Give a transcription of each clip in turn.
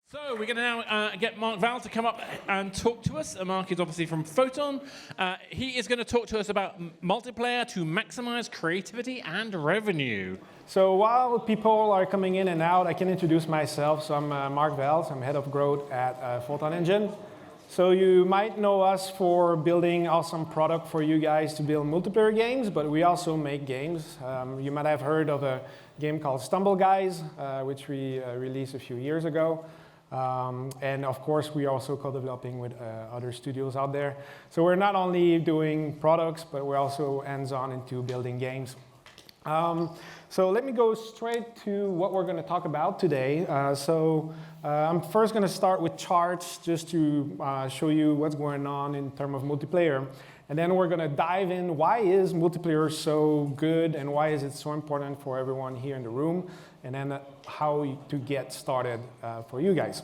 So we're going to now get Mark Val to come up and talk to us. Mark is obviously from Photon. He is going to talk to us about multiplayer to maximize creativity and revenue. So while people are coming in and out, I can introduce myself. So I'm Mark Val, I'm head of growth at Photon Engine. So you might know us for building awesome product for you guys to build multiplayer games, but we also make games. You might have heard of a game called Stumble Guys, which we released a few years ago. And of course, we are also co-developing with other studios out there. So we're not only doing products, but we're also hands-on into building games. So let me go straight to what we're going to talk about today. I'm first going to start with charts just to show you what's going on in terms of multiplayer. And then we're going to dive in, why is multiplayer so good and why is it so important for everyone here in the room, and then how to get started for you guys.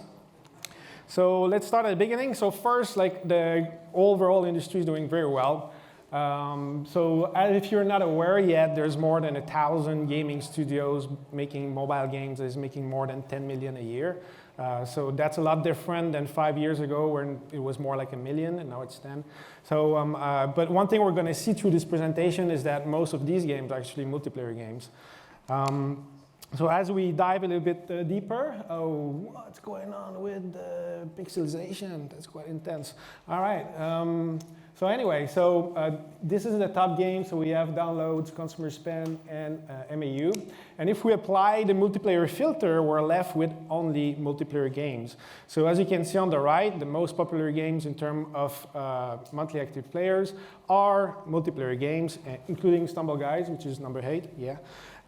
So let's start at the beginning. So first, like the overall industry is doing very well. So if you're not aware yet, there's more than 1,000 gaming studios making mobile games that is making more than 10 million a year. So that's a lot different than 5 years ago when it was more like 1 million and now it's 10. So, but one thing we're going to see through this presentation is that most of these games are actually multiplayer games. So as we dive a little bit deeper, what's going on with pixelization? That's quite intense. All right. So anyway, this is the top game. So we have downloads, consumer spend, and MAU. And if we apply the multiplayer filter, we're left with only multiplayer games. So as you can see on the right, the most popular games in terms of monthly active players are multiplayer games, including Stumble Guys, which is number 8. Yeah.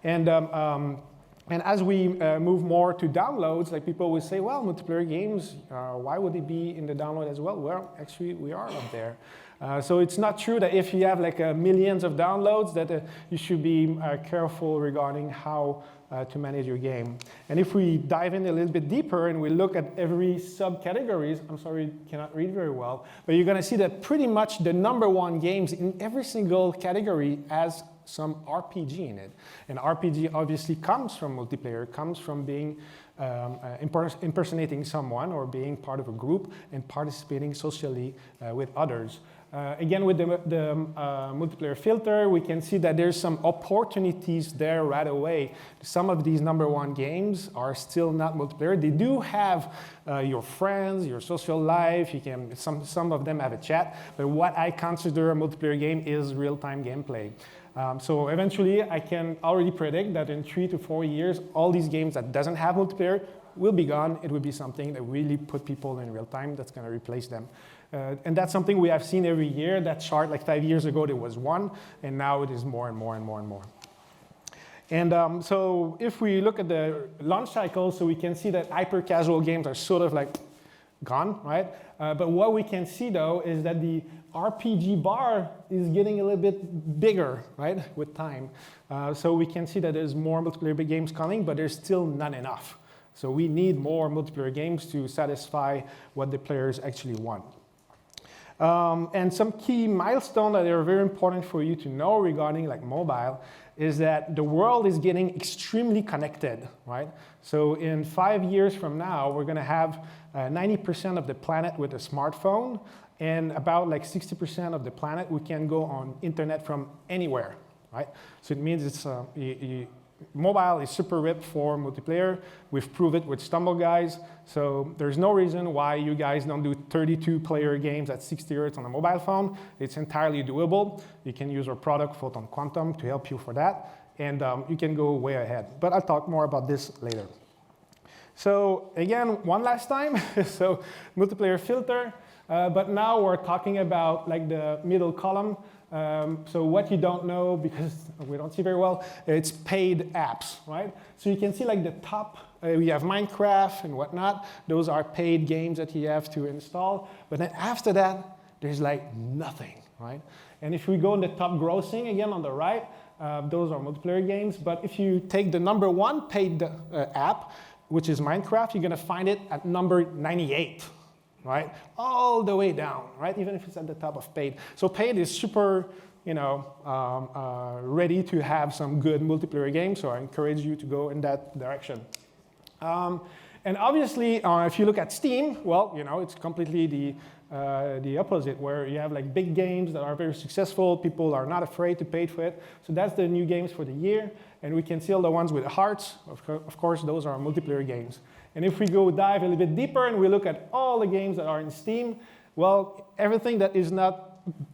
And as we move more to downloads, like people will say, well, multiplayer games, why would it be in the download as well? Well, actually, we are up there. So it's not true that if you have like millions of downloads that you should be careful regarding how to manage your game. And if we dive in a little bit deeper and we look at every subcategories, I'm sorry, cannot read very well, but you're going to see that pretty much the #1 games in every single category has some RPG in it. And RPG obviously comes from multiplayer, comes from being impersonating someone or being part of a group and participating socially with others. Again, with the multiplayer filter, we can see that there's some opportunities there right away. Some of these #1 games are still not multiplayer. They do have your friends, your social life. You can some of them have a chat. But what I consider a multiplayer game is real-time gameplay. So eventually, I can already predict that in 3 to 4 years, all these games that doesn't have multiplayer will be gone. It will be something that really put people in real time that's going to replace them. And that's something we have seen every year. That chart, like 5 years ago, there was 1, and now it is more and more and more and more. And so if we look at the launch cycle, so we can see that hyper-casual games are sort of like gone, right? But what we can see, though, is that the RPG bar is getting a little bit bigger, right, with time. So we can see that there's more multiplayer games coming, but there's still not enough. So we need more multiplayer games to satisfy what the players actually want. And some key milestones that are very important for you to know regarding like mobile is that the world is getting extremely connected, right? So in 5 years from now, we're going to have 90% of the planet with a smartphone, and about like 60% of the planet we can go on internet from anywhere, right? So it means it's mobile is super ripe for multiplayer. We've proved it with Stumble Guys. So there's no reason why you guys don't do 32-player games at 60 Hz on a mobile phone. It's entirely doable. You can use our product, Photon Quantum, to help you for that. And you can go way ahead. But I'll talk more about this later. So again, one last time. So multiplayer filter. But now we're talking about like the middle column. So what you don't know, because we don't see very well, it's paid apps, right? So you can see like the top, we have Minecraft and whatnot. Those are paid games that you have to install. But then after that, there's like nothing, right? And if we go in the top grossing, again on the right, those are multiplayer games. But if you take the #1 paid app, which is Minecraft, you're going to find it at number 98. Right? All the way down, right? Even if it's at the top of paid. So paid is super, ready to have some good multiplayer games. So I encourage you to go in that direction. And obviously, if you look at Steam, well, it's completely the opposite, where you have like big games that are very successful. People are not afraid to pay for it. So that's the new games for the year. And we can see all the ones with hearts. Of course, those are multiplayer games. And if we go dive a little bit deeper and we look at all the games that are in Steam, well, everything that is not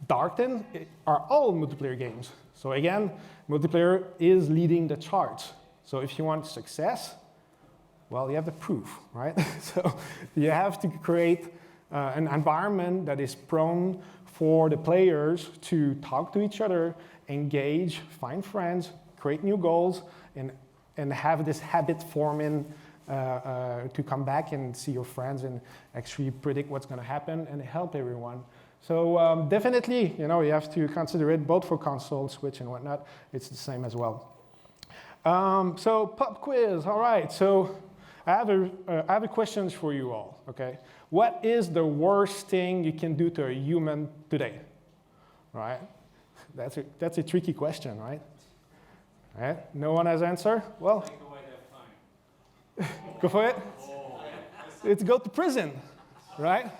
darkened are all multiplayer games. So again, multiplayer is leading the charts. So if you want success, well, you have the proof, right? So you have to create an environment that is prone for the players to talk to each other, engage, find friends, create new goals, and have this habit forming to come back and see your friends and actually predict what's going to happen and help everyone. So definitely, you have to consider it both for console, Switch, and whatnot. It's the same as well. So pop quiz. All right. So I have a questions for you all. Okay. What is the worst thing you can do to a human today? Right. That's a tricky question, right? Right. No one has answer. Well, go for it. It's go to prison, right?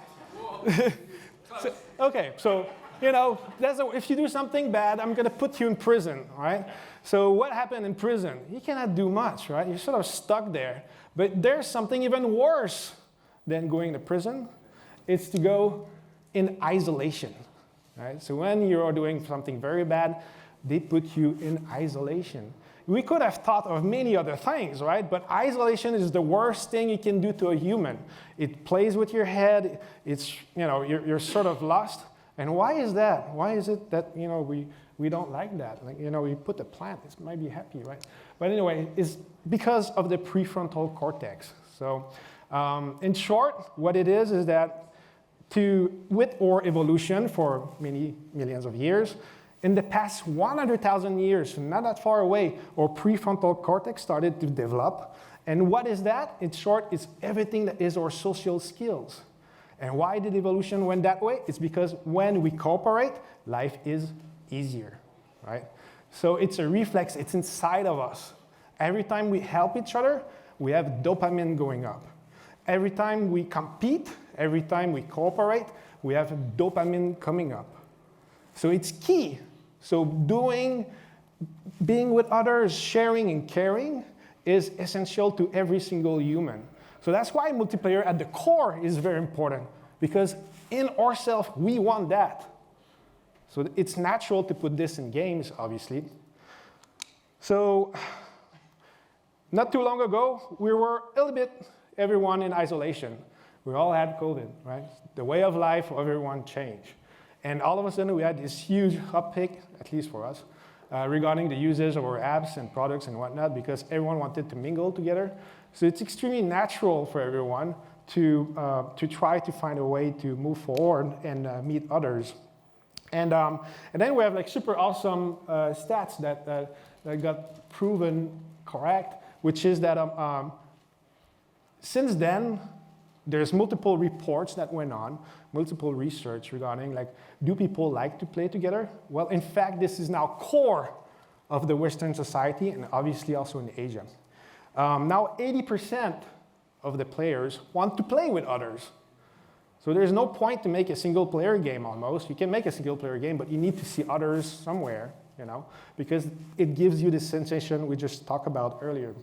So, okay, so if you do something bad, I'm going to put you in prison, right? So what happened in prison? You cannot do much, right? You're sort of stuck there. But there's something even worse than going to prison. It's to go in isolation, right? So when you're doing something very bad, they put you in isolation. We could have thought of many other things, right? But isolation is the worst thing you can do to a human. It plays with your head. It's, you're sort of lost. And why is that? Why is it that, we don't like that? Like, we put a plant, it might be happy, right? But anyway, it's because of the prefrontal cortex. So in short, what it is that with our evolution for many millions of years, in the past 100,000 years, not that far away, our prefrontal cortex started to develop. And what is that? In short, it's everything that is our social skills. And why did evolution went that way? It's because when we cooperate, life is easier, right? So it's a reflex, it's inside of us. Every time we help each other, we have dopamine going up. Every time we compete, every time we cooperate, we have dopamine coming up. So it's key. So being with others, sharing and caring is essential to every single human. So that's why multiplayer at the core is very important, because in ourselves, we want that. So it's natural to put this in games, obviously. So not too long ago, we were a little bit, everyone in isolation. We all had COVID, right? The way of life of everyone changed. And all of a sudden, we had this huge uptick, at least for us, regarding the usage of our apps and products and whatnot, because everyone wanted to mingle together. So it's extremely natural for everyone to try to find a way to move forward and meet others. And then we have like super awesome stats that got proven correct, which is that since then, there's multiple reports that went on, multiple research regarding like, do people like to play together? Well, in fact, this is now core of the Western society and obviously also in Asia. Now 80% of the players want to play with others. So there's no point to make a single player game almost. You can make a single player game, but you need to see others somewhere, because it gives you the sensation we just talked about earlier.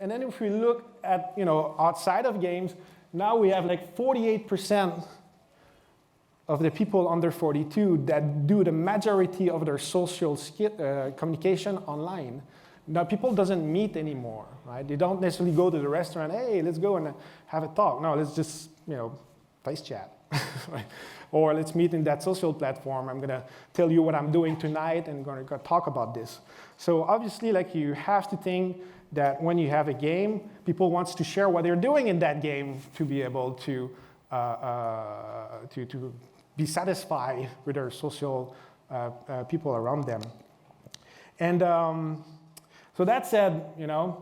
And then if we look at, outside of games, now we have like 48% of the people under 42 that do the majority of their social communication online. Now, people doesn't meet anymore, right? They don't necessarily go to the restaurant, hey, let's go and have a talk. No, let's just, face chat. Right? Or let's meet in that social platform. I'm going to tell you what I'm doing tonight and going to talk about this. So obviously, like, you have to think that when you have a game, people want to share what they're doing in that game to be able to be satisfied with their social people around them. And so that said,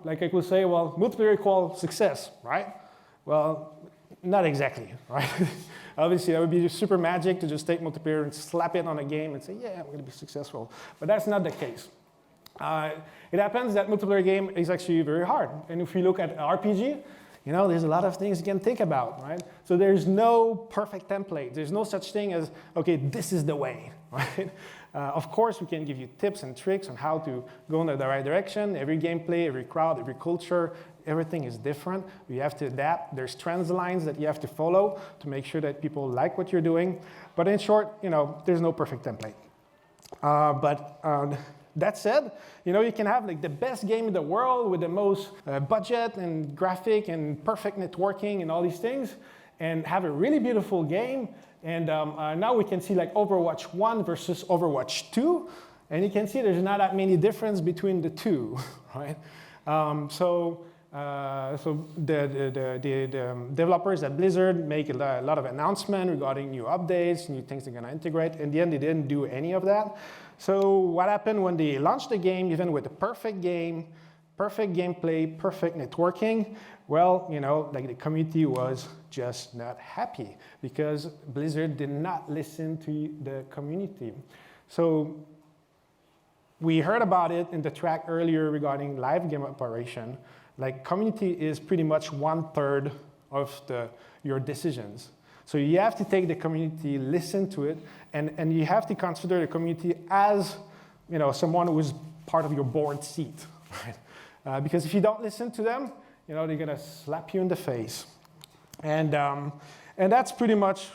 like I could say, well, multiplayer equals success, right? Well, not exactly, right? Obviously, that would be super magic to just take multiplayer and slap it on a game and say, yeah, I'm going to be successful. But that's not the case. It happens that multiplayer game is actually very hard. And if you look at RPG, you know, there's a lot of things you can think about, right? So there's no perfect template. There's no such thing as, okay, this is the way, right? Of course, we can give you tips and tricks on how to go in the right direction. Every gameplay, every crowd, every culture, everything is different. You have to adapt. There's trends lines that you have to follow to make sure that people like what you're doing. But in short, you know, there's no perfect template. That said, you know, you can have like the best game in the world with the most budget and graphic and perfect networking and all these things, and have a really beautiful game. And now we can see like Overwatch 1 versus Overwatch 2, and you can see there's not that many difference between the two, right? So the developers at Blizzard make a lot of announcements regarding new updates, new things they're going to integrate. In the end, they didn't do any of that. So what happened when they launched the game, even with a perfect game, perfect gameplay, perfect networking? Well, you know, like the community was just not happy because Blizzard did not listen to the community. So we heard about it in the track earlier regarding live game operation. Like community is pretty much 1/3 of your decisions. So you have to take the community, listen to it, and you have to consider the community as, you know, someone who is part of your board seat, right? Because if you don't listen to them, you know, they're gonna slap you in the face. And that's pretty much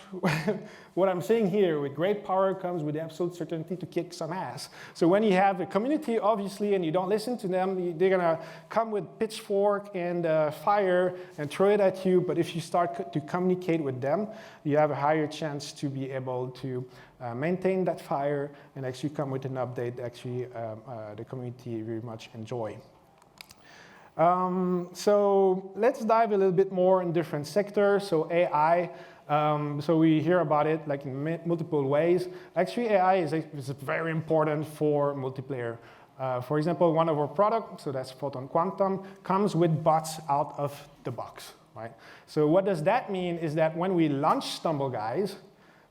what I'm saying here. With great power comes with absolute certainty to kick some ass. So when you have a community, obviously, and you don't listen to them, they're gonna come with pitchfork and fire and throw it at you. But if you start to communicate with them, you have a higher chance to be able to maintain that fire and actually come with an update that actually the community very much enjoy. So let's dive a little bit more in different sectors. So AI, so we hear about it like in multiple ways. Actually, AI is very important for multiplayer. For example, one of our products, so that's Photon Quantum, comes with bots out of the box, right? So what does that mean is that when we launched Stumble Guys,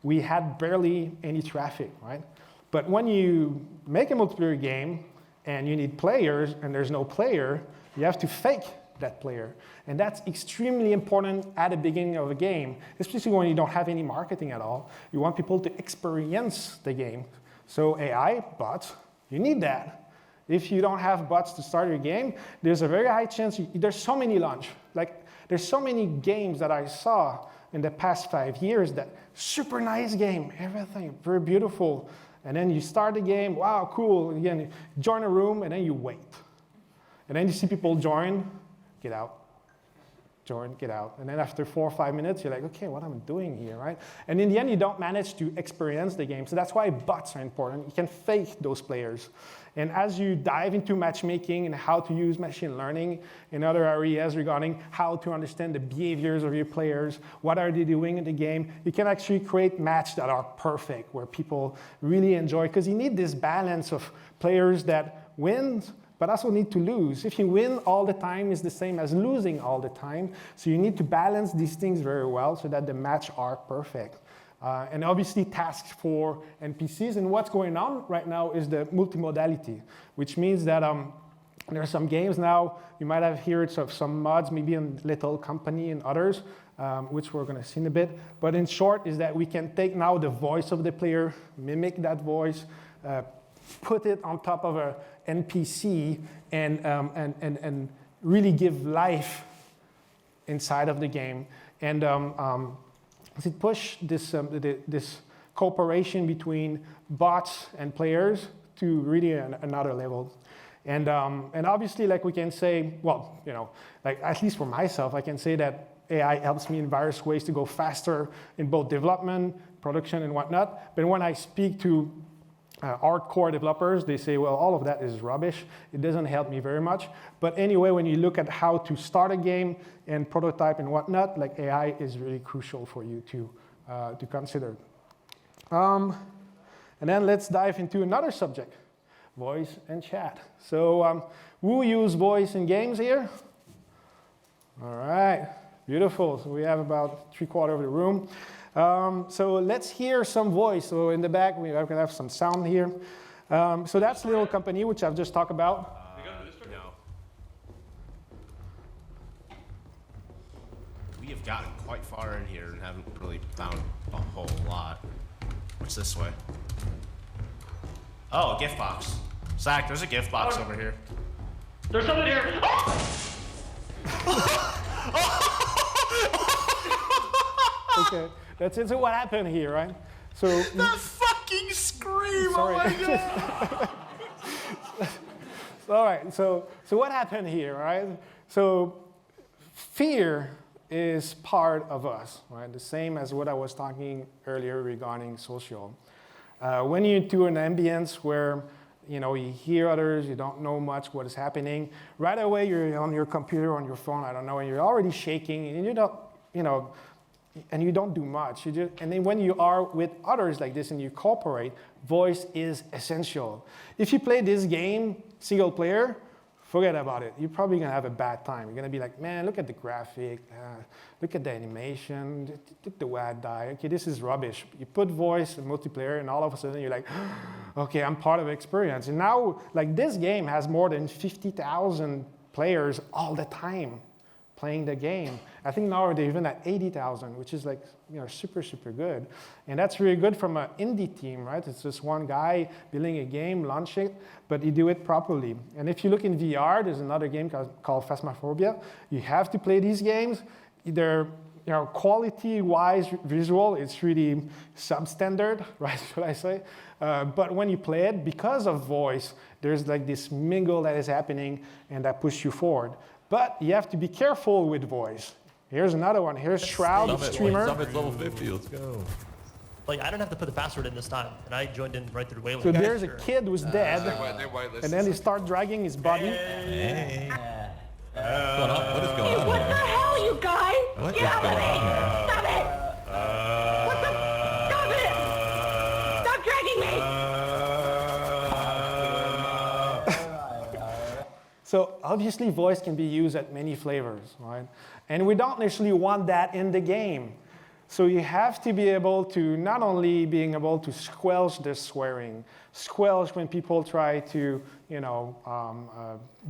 we had barely any traffic, right? But when you make a multiplayer game and you need players and there's no player, you have to fake that player. And that's extremely important at the beginning of a game, especially when you don't have any marketing at all. You want people to experience the game. So AI, bots, you need that. If you don't have bots to start your game, there's a very high chance, there's so many launch. Like, there's so many games that I saw in the past 5 years that super nice game, everything, very beautiful. And then you start the game, wow, cool. Again, you join a room, and then you wait. And then you see people join, get out, join, get out. And then after 4 or 5 minutes, you're like, okay, what am I doing here, right? And in the end, you don't manage to experience the game. So that's why bots are important. You can fake those players. And as you dive into matchmaking and how to use machine learning in other areas regarding how to understand the behaviors of your players, what are they doing in the game, you can actually create matches that are perfect, where people really enjoy. Because you need this balance of players that wins, but also need to lose. If you win all the time, it's the same as losing all the time. So you need to balance these things very well so that the match are perfect. And obviously tasks for NPCs. And what's going on right now is the multimodality, which means that there are some games now, you might have heard of some mods, maybe in Little Company and others, which we're gonna see in a bit. But in short is that we can take now the voice of the player, mimic that voice, put it on top of a NPC and really give life inside of the game. And it push this cooperation between bots and players to really another level. And obviously, like we can say, well, you know, like at least for myself, I can say that AI helps me in various ways to go faster in both development, production, and whatnot. But when I speak to hardcore developers, they say, well, all of that is rubbish. It doesn't help me very much. But anyway, when you look at how to start a game and prototype and whatnot, like AI is really crucial for you to consider. And then let's dive into another subject, voice and chat. So who use voice in games here? All right, beautiful. So we have about 3/4 of the room. So let's hear some voice. So in the back, we're going to have some sound here. So that's a little company which I've just talked about. No. We have gotten quite far in here and haven't really found a whole lot. What's this way? Oh, a gift box. Zach, there's a gift box over here. There's something here. Okay, that's it. So what happened here, right? So That fucking scream! Sorry. Oh my god! all right. So what happened here, right? So fear is part of us, right? The same as what I was talking earlier regarding social. When you're into an ambience where you hear others, you don't know much what is happening, right away you're on your computer, on your phone, I don't know, and you're already shaking, and you don't, and you don't do much. And then when you are with others like this and you cooperate, voice is essential. If you play this game single player, forget about it. You're probably going to have a bad time. You're going to be like, man, look at the graphic, look at the animation, look at the way I die. Okay, this is rubbish. You put voice in multiplayer, and all of a sudden you're like, okay, I'm part of the experience. And now, like, this game has more than 50,000 players all the time playing the game. I think now they're even at 80,000, which is like super, super good. And that's really good from an indie team, right? It's just one guy building a game, launch it, but you do it properly. And if you look in VR, there's another game called Phasmophobia. You have to play these games. They're quality-wise, visual, it's really substandard, right, should I say? But when you play it, because of voice, there's like this mingle that is happening and that pushes you forward. But you have to be careful with voice. Here's another one. Here's Shroud, streamer. Summit's level 50, let's go. Like, I didn't have to put the password in this time, and I joined in right through Wayland. So there's a kid who's dead, They whitelisted. and then they start dragging his body. Hey. What's going on? What is going on What the here? hell, you guys? What Get is out of going me! on here? Stop it! What the? Stop it! Stop dragging me! So obviously voice can be used at many flavors, right? And we don't necessarily want that in the game. So you have to be able to not only being able to squelch the swearing, squelch when people try to,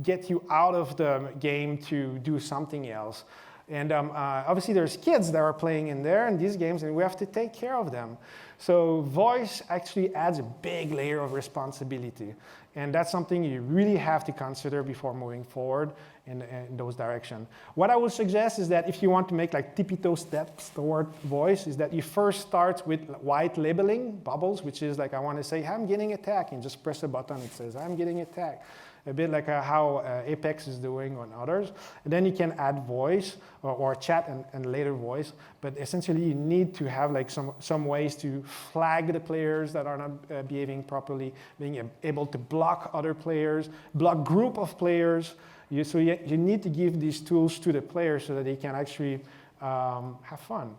get you out of the game to do something else. And obviously there's kids that are playing in there in these games, and we have to take care of them. So voice actually adds a big layer of responsibility. And that's something you really have to consider before moving forward in those directions. What I would suggest is that if you want to make like tippy-toe steps toward voice, is that you first start with white labeling, bubbles, which is like I want to say, I'm getting attacked, and just press a button, it says, I'm getting attacked. A bit like how Apex is doing on others. And then you can add voice or chat and later voice. But essentially, you need to have like some ways to flag the players that are not behaving properly, being able to block other players, block group of players. So you need to give these tools to the players so that they can actually have fun.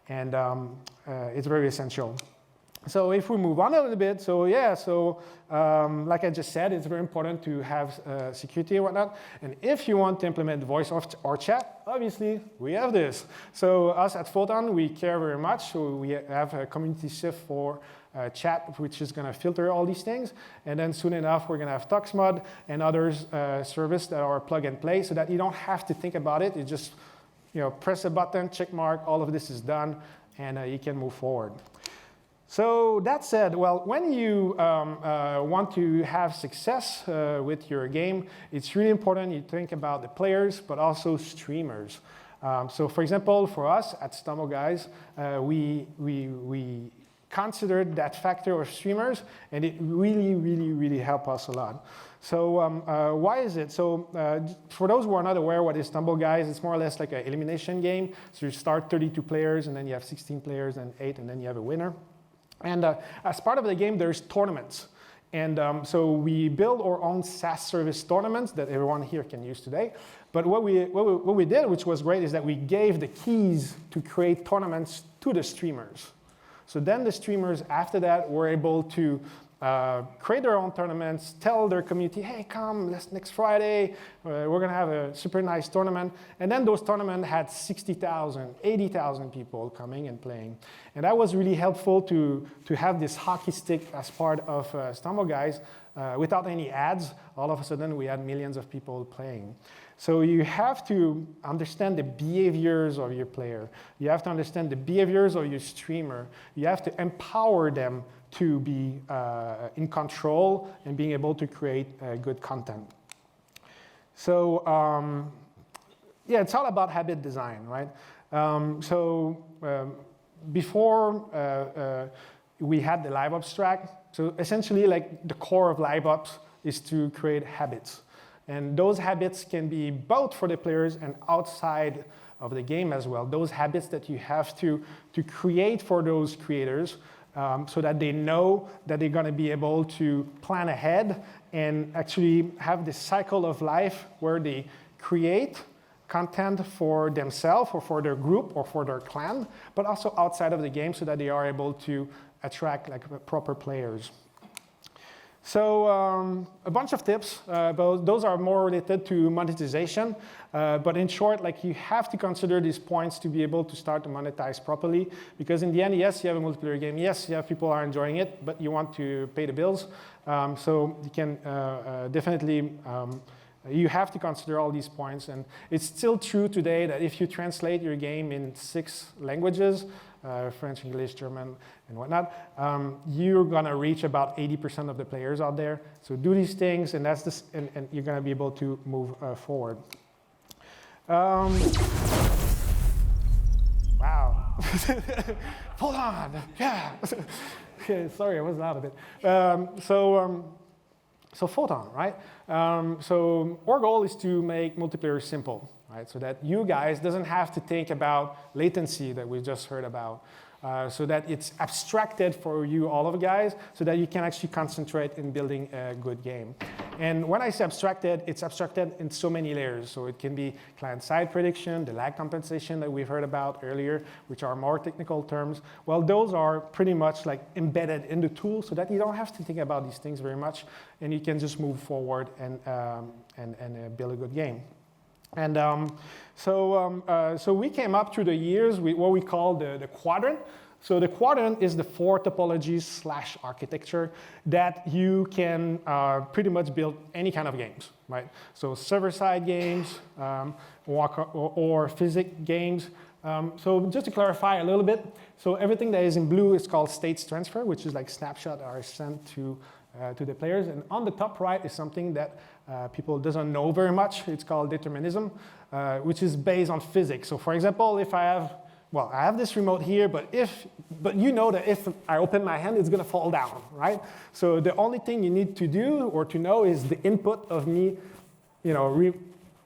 And it's very essential. So if we move on a little bit, like I just said, it's very important to have security and whatnot. And if you want to implement voice or chat, obviously we have this. So us at Photon, we care very much. So we have a community shift for chat, which is going to filter all these things. And then soon enough, we're going to have TuxMod and others service that are plug and play so that you don't have to think about it. You just press a button, check mark, all of this is done, and you can move forward. So that said, well, when you want to have success with your game, it's really important you think about the players, but also streamers. So for example, for us at Stumble Guys, we considered that factor of streamers, and it really, really, really helped us a lot. So why is it? So for those who are not aware what is Stumble Guys, it's more or less like an elimination game. So you start 32 players, and then you have 16 players, and 8, and then you have a winner. And as part of the game, there's tournaments. And so we build our own SaaS service tournaments that everyone here can use today. But what we did, which was great, is that we gave the keys to create tournaments to the streamers. So then the streamers, after that, were able to create their own tournaments, tell their community, hey, come, next Friday, we're going to have a super nice tournament. And then those tournaments had 60,000, 80,000 people coming and playing. And that was really helpful to have this hockey stick as part of Stumble Guys. Without any ads, all of a sudden we had millions of people playing. So you have to understand the behaviors of your player. You have to understand the behaviors of your streamer. You have to empower them to be in control and being able to create good content. So yeah, it's all about habit design, right? Before we had the live abstract, so essentially like the core of live ops is to create habits. And those habits can be both for the players and outside of the game as well. Those habits that you have to create for those creators so that they know that they're going to be able to plan ahead and actually have this cycle of life where they create content for themselves or for their group or for their clan, but also outside of the game so that they are able to attract like proper players. So a bunch of tips, but those are more related to monetization. But in short, like you have to consider these points to be able to start to monetize properly. Because in the end, yes, you have a multiplayer game. Yes, you have people are enjoying it, but you want to pay the bills. So you can definitely, you have to consider all these points. And it's still true today that if you translate your game in 6 languages, French, English, German, and whatnot, you're going to reach about 80% of the players out there. So do these things, and and you're going to be able to move forward. Wow. Hold on. Yeah. Okay, sorry, I was out of it. So Photon, right? So our goal is to make multiplayer simple. Right, so that you guys doesn't have to think about latency that we just heard about, so that it's abstracted for you, all of you guys, so that you can actually concentrate in building a good game. And when I say abstracted, it's abstracted in so many layers. So it can be client-side prediction, the lag compensation that we've heard about earlier, which are more technical terms. Well, those are pretty much like embedded in the tool so that you don't have to think about these things very much, and you can just move forward and build a good game. And so we came up through the years with what we call the quadrant. So the quadrant is the 4 topologies / architecture that you can pretty much build any kind of games, right? So server-side games or physics games. So just to clarify a little bit, so everything that is in blue is called states transfer, which is like snapshots are sent to the players. And on the top right is something that people doesn't know very much. It's called determinism, which is based on physics. So for example, if I have this remote here, but you know that if I open my hand, it's going to fall down, right? So the only thing you need to do or to know is the input of me,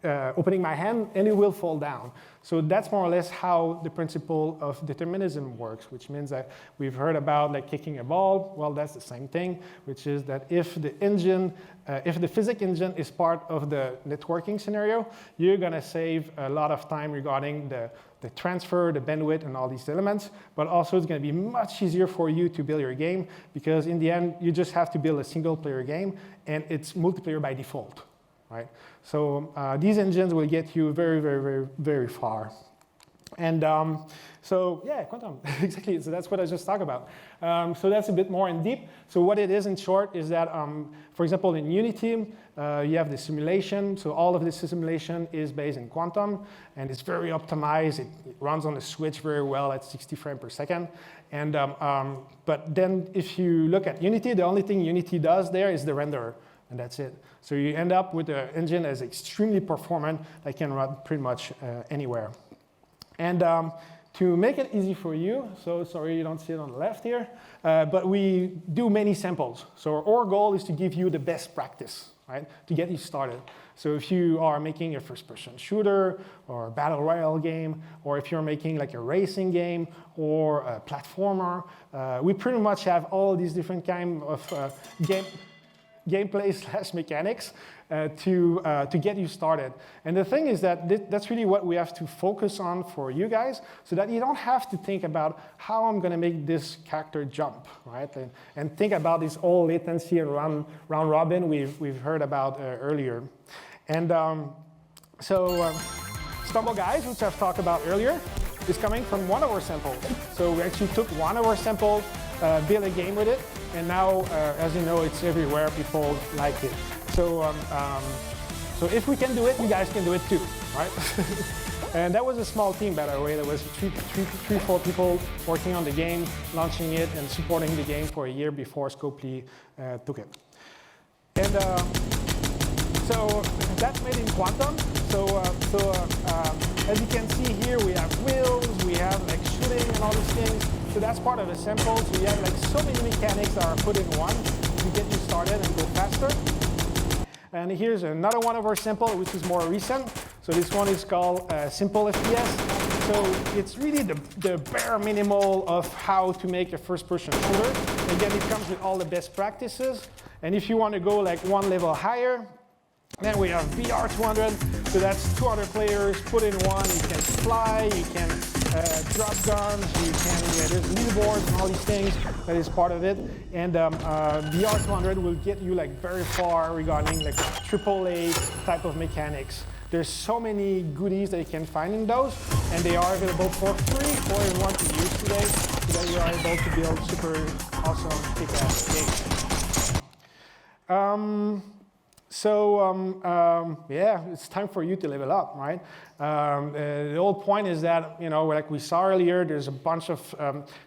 opening my hand, and it will fall down. So that's more or less how the principle of determinism works, which means that we've heard about like kicking a ball. Well, that's the same thing, which is that if the physics engine is part of the networking scenario, you're going to save a lot of time regarding the transfer, the bandwidth, and all these elements. But also, it's going to be much easier for you to build your game because in the end, you just have to build a single-player game, and it's multiplayer by default. Right? So these engines will get you very, very, very, very far. And so yeah, quantum, exactly. So that's what I just talked about. So that's a bit more in deep. So what it is in short is that, for example, in Unity, you have the simulation. So all of this simulation is based in quantum, and it's very optimized. It runs on the switch very well at 60 frames per second. And but then if you look at Unity, the only thing Unity does there is the renderer. And that's it. So you end up with an engine that's extremely performant that can run pretty much anywhere. And to make it easy for you, so sorry you don't see it on the left here, but we do many samples. So our goal is to give you the best practice, right, to get you started. So if you are making a first-person shooter or a battle royale game, or if you're making like a racing game or a platformer, we pretty much have all these different kinds of gameplay / mechanics to get you started. And the thing is that that's really what we have to focus on for you guys, so that you don't have to think about how I'm going to make this character jump, right? And think about this whole latency and round robin we've heard about earlier. And Stumble Guys, which I've talked about earlier, is coming from one of our samples. So we actually took one of our samples, built a game with it, and now, as you know, it's everywhere. People like it. So, so if we can do it, you guys can do it too, right? And that was a small team, by the way. There was three, 4 people working on the game, launching it, and supporting the game for a year before Scopely took it. And so that's made in Quantum. So as you can see here, we have wheels, we have like shooting and all these things. So that's part of a sample. So you have like so many mechanics that are put in one to get you started and go faster. And here's another one of our samples, which is more recent. So this one is called Simple FPS. So it's really the bare minimal of how to make a first-person shooter. Again, it comes with all the best practices. And if you want to go like one level higher, then we have VR 200, so that's 200 players put in one. You can fly, you can drop guns, you can, there's leaderboards and all these things that is part of it. And VR 200 will get you like very far regarding like AAA type of mechanics. There's so many goodies that you can find in those, and they are available for free for everyone to use today, so that you are able to build super awesome kick-ass games. Yeah, it's time for you to level up, right? The whole point is that, you know, like we saw earlier, there's a bunch of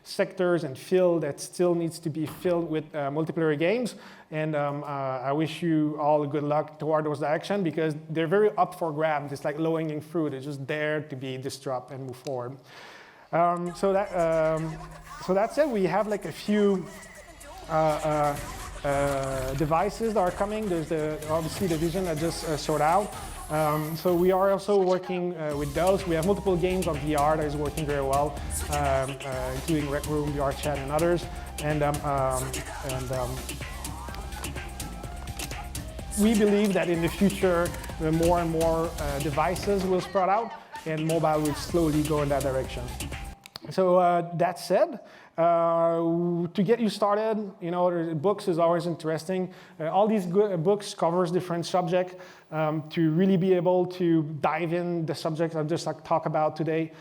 sectors and field that still needs to be filled with multiplayer games. And I wish you all good luck toward those directions, because they're very up for grabs. It's like low-hanging fruit. It's just there to be disrupted and move forward. So that's it. We have like a few devices that are coming. There's obviously the Vision that just sorted out. So we are also working with those. We have multiple games on VR that is working very well, including Rec Room, VR Chat, and others. And we believe that in the future, more and more devices will sprout out, and mobile will slowly go in that direction. So that said, to get you started, you know, books is always interesting. All these books covers different subjects to really be able to dive in the subjects I've just talked about today.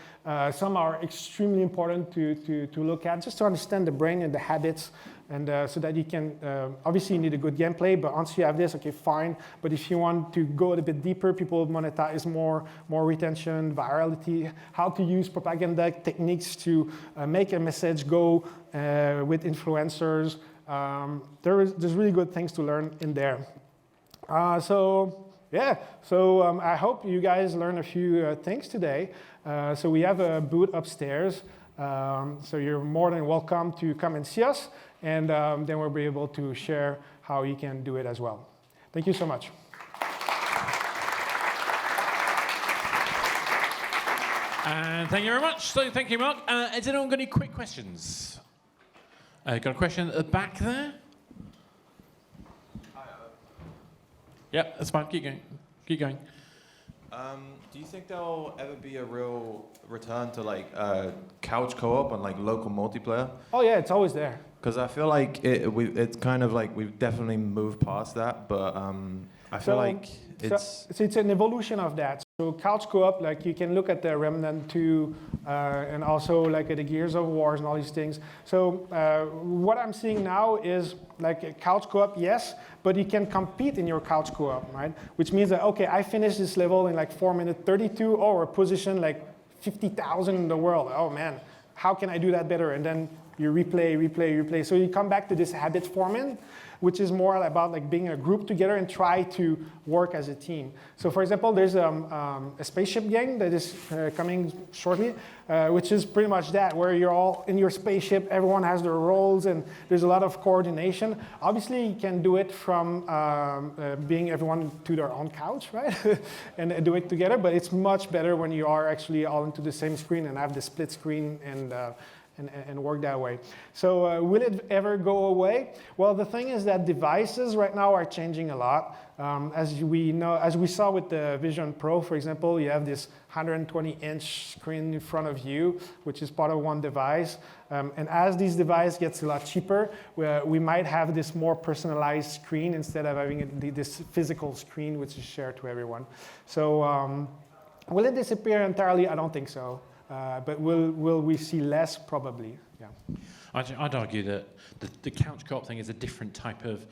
Some are extremely important to look at, just to understand the brain and the habits, and so that you can, obviously you need a good gameplay, but once you have this, okay, fine. But if you want to go a little bit deeper, people monetize more retention, virality, how to use propaganda techniques to make a message go with influencers. There's really good things to learn in there. So I hope you guys learned a few things today. So we have a booth upstairs. So you're more than welcome to come and see us, and then we'll be able to share how you can do it as well. Thank you so much. And thank you very much. So thank you, Mark. Has anyone got any quick questions? Got a question at the back there? Yep, that's fine. Keep going. Keep going. Do you think there'll ever be a real return to like couch co-op and like local multiplayer? Oh yeah, it's always there. Because I feel like it's kind of like we've definitely moved past that, but I feel like it's an evolution of that. So couch co-op, like you can look at the Remnant 2 and also like at the Gears of War and all these things. So what I'm seeing now is like a couch co-op, yes, but you can compete in your couch co-op, right? Which means that, okay, I finished this level in like 4 minutes 32, or we're positioned like 50,000 in the world. Oh man, how can I do that better? And then you replay. So you come back to this habit forming, which is more about like being a group together and try to work as a team. So for example, there's a spaceship game that is coming shortly, which is pretty much that, where you're all in your spaceship, everyone has their roles, and there's a lot of coordination. Obviously, you can do it from being everyone to their own couch, right? And do it together, but it's much better when you are actually all into the same screen and have the split screen and work that way. So will it ever go away? Well, the thing is that devices right now are changing a lot. As we saw with the Vision Pro, for example, you have this 120-inch screen in front of you, which is part of one device. And as these devices gets a lot cheaper, we might have this more personalized screen instead of having this physical screen, which is shared to everyone. So will it disappear entirely? I don't think so. But will we see less? Probably, yeah. I'd argue that the couch co-op thing is a different type of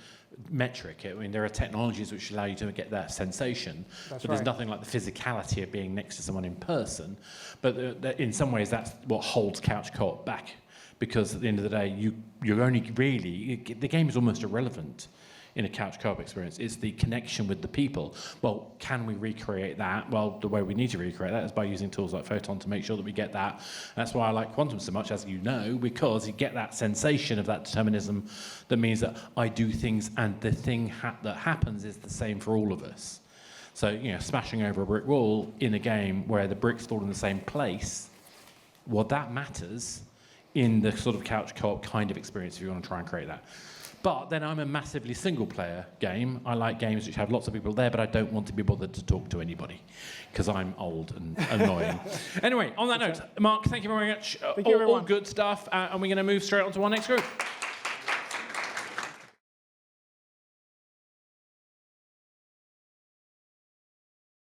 metric. I mean, there are technologies which allow you to get that sensation, but there's nothing like the physicality of being next to someone in person. But in some ways, that's what holds couch co-op back, because at the end of the day, you're only really, the game is almost irrelevant in a couch co-op experience. It's the connection with the people. Well, can we recreate that? Well, the way we need to recreate that is by using tools like Photon to make sure that we get that. That's why I like Quantum so much, as you know, because you get that sensation of that determinism that means that I do things and the thing that happens is the same for all of us. So, you know, smashing over a brick wall in a game where the bricks fall in the same place, well, that matters in the sort of couch co-op kind of experience if you want to try and create that. But then I'm a massively single-player game. I like games which have lots of people there, but I don't want to be bothered to talk to anybody because I'm old and annoying. Anyway, on that note, Mark, thank you very much. Thank you, everyone. All good stuff. And we're going to move straight on to our next group.